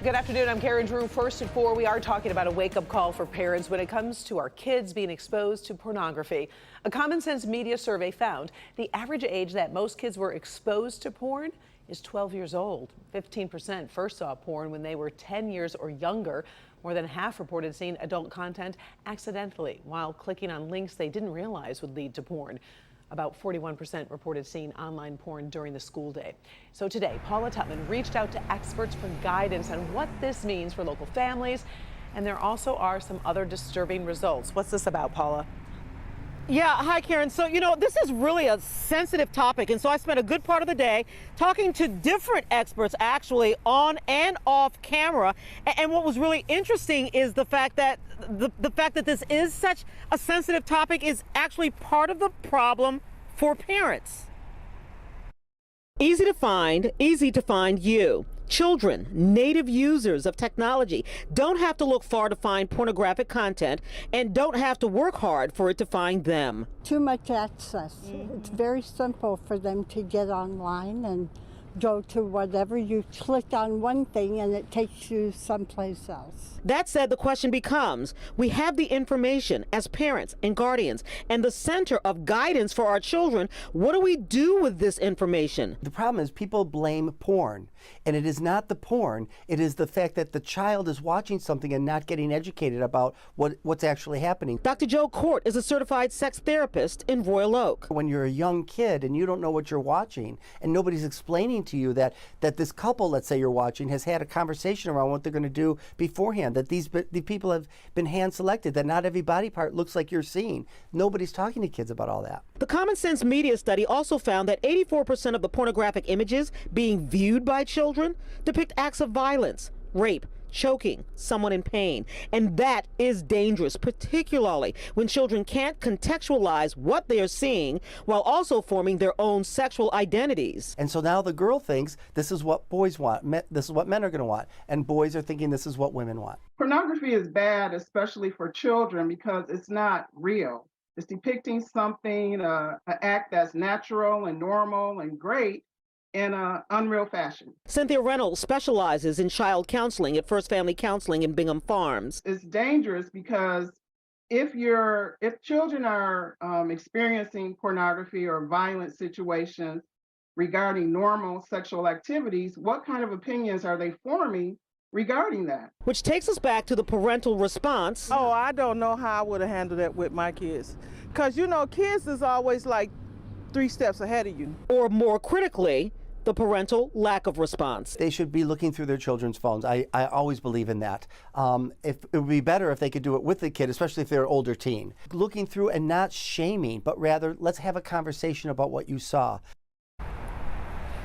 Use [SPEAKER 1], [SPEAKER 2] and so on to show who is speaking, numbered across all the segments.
[SPEAKER 1] Good afternoon. I'm Karen Drew. First at 4, we are talking about a wake-up call for parents when it comes to our kids being exposed to pornography. A Common Sense media survey found the average age that most kids were exposed to porn is 12 years old. 15% first saw porn when they were 10 years or younger. More than half reported seeing adult content accidentally while clicking on links they didn't realize would lead to porn. About 41% reported seeing online porn during the school day. So today, Paula Tutman reached out to experts for guidance on what this means for local families. And there also are some other disturbing results. What's this about, Paula?
[SPEAKER 2] Yeah, hi Karen. So, this is really a sensitive topic. And so I spent a good part of the day talking to different experts actually on and off camera. And what was really interesting is the fact that this is such a sensitive topic is actually part of the problem for parents. Easy to find you. Children, native users of technology, don't have to look far to find pornographic content and don't have to work hard for it to find them.
[SPEAKER 3] Too much access. It's very simple for them to get online and go to whatever. You click on one thing and it takes you someplace else.
[SPEAKER 2] That said, the question becomes, we have the information as parents and guardians and the center of guidance for our children. What do we do with this information?
[SPEAKER 4] The problem is people blame porn, and it is not the porn. It is the fact that the child is watching something and not getting educated about what's actually happening.
[SPEAKER 2] Dr. Joe Court is a certified sex therapist in Royal Oak.
[SPEAKER 4] When you're a young kid and you don't know what you're watching and nobody's explaining to you that this couple, let's say you're watching, has had a conversation around what they're going to do beforehand, that the people have been hand selected, that not every body part looks like you're seeing. Nobody's talking to kids about all that.
[SPEAKER 2] The Common Sense media study also found that 84% of the pornographic images being viewed by children depict acts of violence, rape, choking someone in pain. And that is dangerous, particularly when children can't contextualize what they are seeing while also forming their own sexual identities.
[SPEAKER 4] And so now the girl thinks this is what boys want, this is what men are going to want, and boys are thinking this is what women want.
[SPEAKER 5] Pornography is bad, especially for children, because it's not real. It's depicting something, an act that's natural and normal and great, in an unreal fashion.
[SPEAKER 2] Cynthia Reynolds specializes in child counseling at First Family Counseling in Bingham Farms.
[SPEAKER 5] It's dangerous because if children are experiencing pornography or violent situations regarding normal sexual activities, what kind of opinions are they forming regarding that?
[SPEAKER 2] Which takes us back to the parental response.
[SPEAKER 6] Oh, I don't know how I would have handled that with my kids. Because, kids is always like 3 steps ahead of you.
[SPEAKER 2] Or more critically, the parental lack of response.
[SPEAKER 4] They should be looking through their children's phones. I always believe in that. It would be better if they could do it with the kid, especially if they're an older teen. Looking through and not shaming, but rather let's have a conversation about what you saw.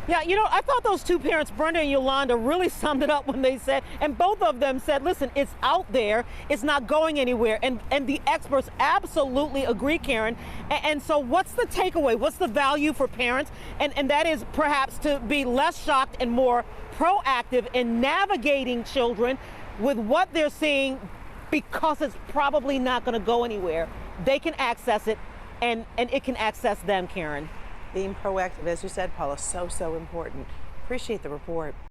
[SPEAKER 2] Yeah, I thought those two parents, Brenda and Yolanda, really summed it up when they said, and both of them said, listen, it's out there, it's not going anywhere. And the experts absolutely agree, Karen. And so what's the takeaway? What's the value for parents? And that is perhaps to be less shocked and more proactive in navigating children with what they're seeing, because it's probably not going to go anywhere. They can access it, and it can access them, Karen.
[SPEAKER 1] Being proactive, as you said, Paula, so important. Appreciate the report.